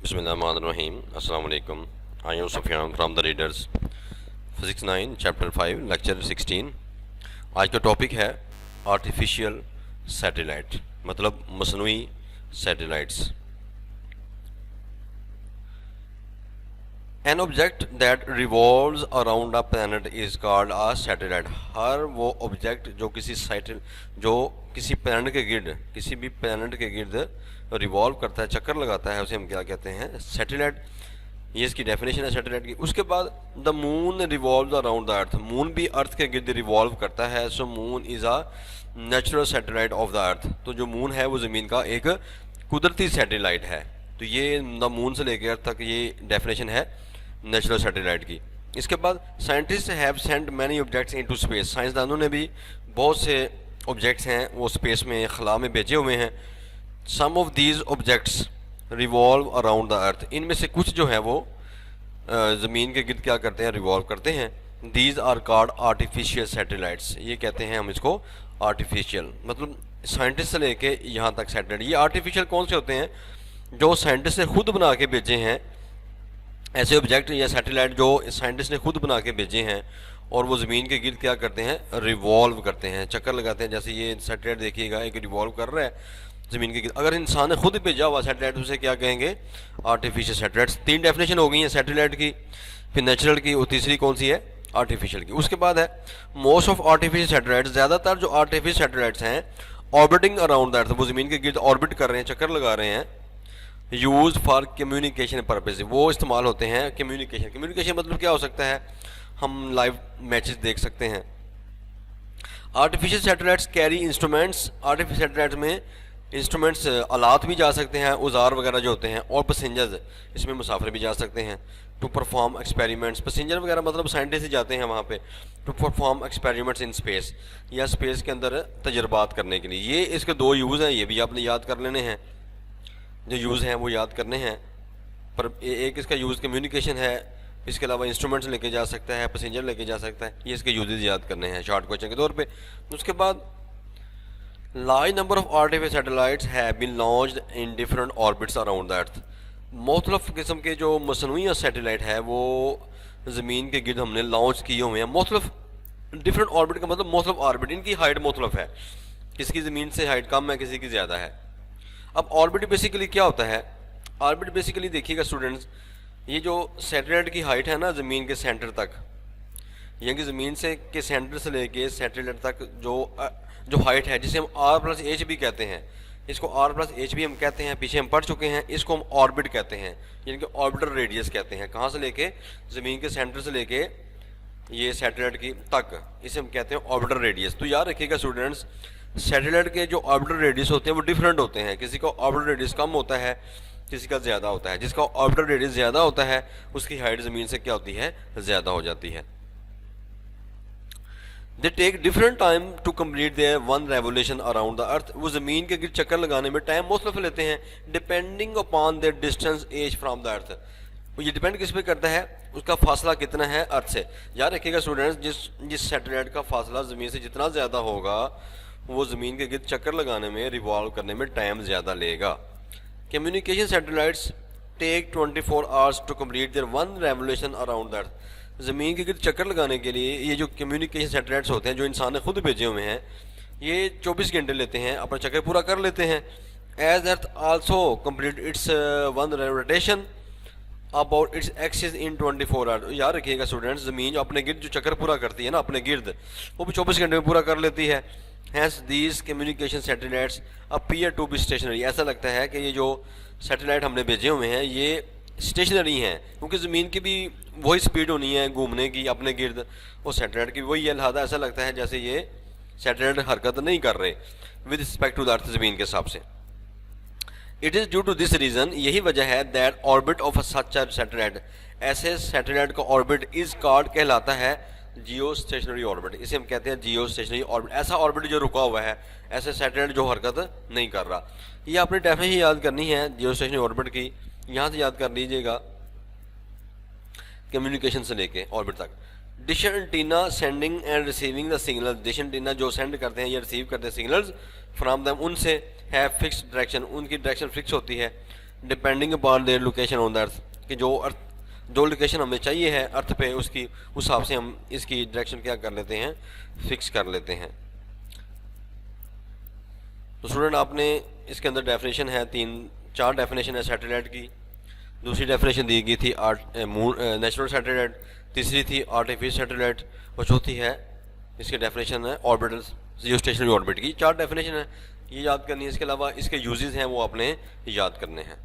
बिस्मिल्लाहिर्रहमानिर्रहीम। अस्सलाम वालेकुम। I am Sufiyan from the readers. Physics 9 chapter 5 lecture 16। आज का टॉपिक है आर्टिफिशियल सैटेलाइट, मतलब मसनूई satellites. An object that revolves around a planet is called a satellite. हर वो ऑब्जेक्ट जो किसी प्लैनेट के गिर्द, किसी भी प्लैनेट के गिर्द रिवॉल्व करता है, चक्कर लगाता है, उसे हम क्या कहते हैं? सैटेलाइट। ये इसकी डेफिनेशन है सैटेलाइट की। उसके बाद the moon revolve around the earth. Moon भी अर्थ के गिर्द रिवॉल्व करता है, so moon is a natural satellite of the earth. तो जो मून है वो ज़मीन का एक कुदरती सैटेलाइट है। तो ये द मून से लेकर अर्थ तक ये डेफिनेशन है नेचुरल सैटेलाइट की। इसके बाद scientist have sent many objects into space. साइंसदानों ने भी बहुत से ऑब्जेक्ट्स हैं वो स्पेस में, खला में भेजे हुए हैं। Some of these objects revolve around the earth. इनमें से कुछ जो है वो ज़मीन के गिर्द क्या करते हैं? रिवॉल्व करते हैं। These are called artificial satellites. ये कहते हैं हम इसको आर्टिफिशियल, मतलब साइंटिस्ट से लेके यहाँ तक सैटेलाइट। ये आर्टिफिशियल कौन से होते हैं? जो साइंटिस्ट ने खुद बना के भेजे हैं, ऐसे ऑब्जेक्ट या सैटेलाइट जो साइंटिस्ट ने खुद बना के भेजे हैं और वो ज़मीन के गिर्द क्या करते हैं? रिवॉल्व करते हैं, चक्कर लगाते हैं। जैसे ये सैटेलाइट देखिएगा, एक रिवॉल्व कर रहा है ज़मीन के गिर्द। अगर इंसान ने खुद भेजा हुआ सैटेलाइट, उसे क्या कहेंगे? Artificial satellites. 3 डेफिनेशन हो गई हैं सैटेलाइट की, फिर नेचुरल की, और तीसरी कौन सी है? आर्टिफिशियल की। उसके बाद है मोस्ट ऑफ आर्टिफिशियल सैटेलाइट्स। ज़्यादातर जो आर्टिफिशियल सैटेलाइट्स हैं ऑर्बिटिंग अराउंड द अर्थ, वो ज़मीन के गिर्द ऑर्बिट कर रहे हैं, चक्कर लगा रहे हैं। यूज फॉर कम्युनिकेशन पर्पज, वो इस्तेमाल होते हैं कम्युनिकेशन। कम्युनिकेशन मतलब क्या हो सकता है? हम लाइव मैचेस देख सकते हैं। Artificial satellites carry instruments. Artificial satellites में इंस्ट्रूमेंट्स, आलात भी जा सकते हैं, औजार वगैरह जो होते हैं, और पैसेंजर्स, इसमें मुसाफिर भी जा सकते हैं। To perform experiments. पैसेंजर वगैरह मतलब साइंटिस्ट ही जाते हैं वहाँ पे। To perform experiments in space, या स्पेस के अंदर तजर्बात करने के लिए। ये इसके 2 यूज़ हैं, ये भी आपने याद कर लेने हैं। जो यूज़ हैं वो याद करने हैं। पर एक इसका यूज़ कम्युनिकेशन है, इसके अलावा इंस्ट्रूमेंट्स लेके जा सकता है, पैसेंजर लेके जा सकता है। ये इसके यूजेस याद करने हैं शॉर्ट क्वेश्चन के तौर पे। उसके बाद large number of artificial satellites have been launched in different orbits around the earth. मुख्तलिफ किस्म के जो मसनूई सैटेलाइट है वो ज़मीन के गिर्द हमने लॉन्च किए हुए हैं। मुख्तलिफ डिफरेंट ऑर्बिट का मतलब मुख्तलिफ ऑर्बिट, इनकी हाइट मुख्तलिफ है। किसी की ज़मीन से हाइट कम है, किसी की ज़्यादा है। अब ऑर्बिट बेसिकली क्या होता है? ऑर्बिट बेसिकली देखिएगा स्टूडेंट्स, ये जो सैटेलाइट की हाइट है ना ज़मीन के सेंटर तक, यानी कि ज़मीन से के सेंटर से लेके सैटेलाइट तक जो हाइट है, जिसे हम r+h भी कहते हैं, इसको r+h भी हम कहते हैं, पीछे हम पढ़ चुके हैं। इसको हम ऑर्बिट कहते हैं, यानी कि ऑर्बिटर रेडियस कहते हैं। कहाँ से लेके? ज़मीन के सेंटर से लेके ये सैटेलाइट की तक, इसे हम कहते हैं ऑर्बिटर रेडियस। तो याद रखिएगा स्टूडेंट्स, सैटेलाइट के जो ऑर्बिटर रेडियस होते हैं वो डिफरेंट होते हैं। किसी का ऑर्बिटर रेडियस कम होता है, किसी का ज़्यादा होता है। जिसका ऑर्बिटर रेडियस ज़्यादा होता है उसकी हाइट ज़मीन से क्या होती है? ज़्यादा हो जाती है। They take different time to complete their one revolution around the earth. वो ज़मीन के गिर्द चक्कर लगाने में टाइम मुख्तलिफ लेते हैं, depending upon their distance as from the earth. ये डिपेंड किस पे करता है? उसका फासला कितना है अर्थ से। याद रखिएगा स्टूडेंट्स, जिस सैटेलाइट का फासला ज़मीन से जितना ज़्यादा होगा वो ज़मीन के गिर्द चक्कर लगाने में, रिवॉल्व करने में टाइम ज़्यादा लेगा। Communication satellites take 24 hours to complete their one revolution around the earth. ज़मीन के गिर्द चक्कर लगाने के लिए ये जो कम्युनिकेशन सैटेलाइट्स होते हैं, जो इंसान ने खुद भेजे हुए हैं, ये 24 घंटे लेते हैं, अपना चक्कर पूरा कर लेते हैं। As earth also complete its one rotation about its axis in 24 hours. याद रखिएगा स्टूडेंट्स, ज़मीन अपने गिर्द जो चक्कर पूरा करती है ना अपने गिर्द, वो भी 24 घंटे में पूरा कर लेती है। Hence these communication satellites appear to be stationary. ऐसा लगता है कि ये जो सैटेलाइट हमने भेजे हुए हैं ये स्टेशनरी हैं, क्योंकि ज़मीन की भी वही स्पीड होनी है घूमने की अपने गिर्द, और सैटेलाइट की वही है। लिहाजा ऐसा लगता है जैसे ये सैटेलाइट हरकत नहीं कर रहे with respect to the earth, ज़मीन के हिसाब से। It is due to this reason, यही वजह है, that orbit of such a satellite, ऐसे सैटेलाइट का ऑर्बिट इज कॉल्ड कहलाता है जियो स्टेशनरी ऑर्बिट। इसे हम कहते हैं जियो स्टेशनरी ऑर्बिट। ऐसा ऑर्बिट जो रुका हुआ है, ऐसे सैटेलाइट जो हरकत नहीं कर रहा। ये आपने डेफिनेशन याद करनी है जियो स्टेशनरी ऑर्बिट की, यहाँ से याद कर लीजिएगा कम्युनिकेशन से लेके ऑर्बिट तक। Dish antenna sending end receiving the signal. Dish antenna जो सेंड करते हैं या रिसीव करते हैं सिग्नल्स फ्राम दैम, उनसे है फिक्स डायरेक्शन, उनकी डायरेक्शन फिक्स होती है। Depending upon their location on the earth, कि जो लोकेशन हमें चाहिए है अर्थ पे, उसकी उस हिसाब से हम इसकी डायरेक्शन क्या कर लेते हैं, फिक्स कर लेते हैं। तो स्टूडेंट आपने इसके अंदर डेफिनेशन है चार डेफिनेशन है सैटेलाइट की। दूसरी डेफिनेशन दी गई थी नेचुरल सैटेलाइट, तीसरी थी आर्टिफिशियल सैटेलाइट, और चौथी है इसके डेफिनेशन है ऑर्बिटल जियो स्टेशनरी ऑर्बिट की। चार डेफिनेशन है, ये याद करनी है। इसके अलावा इसके यूजेस हैं वो आपने याद करने हैं।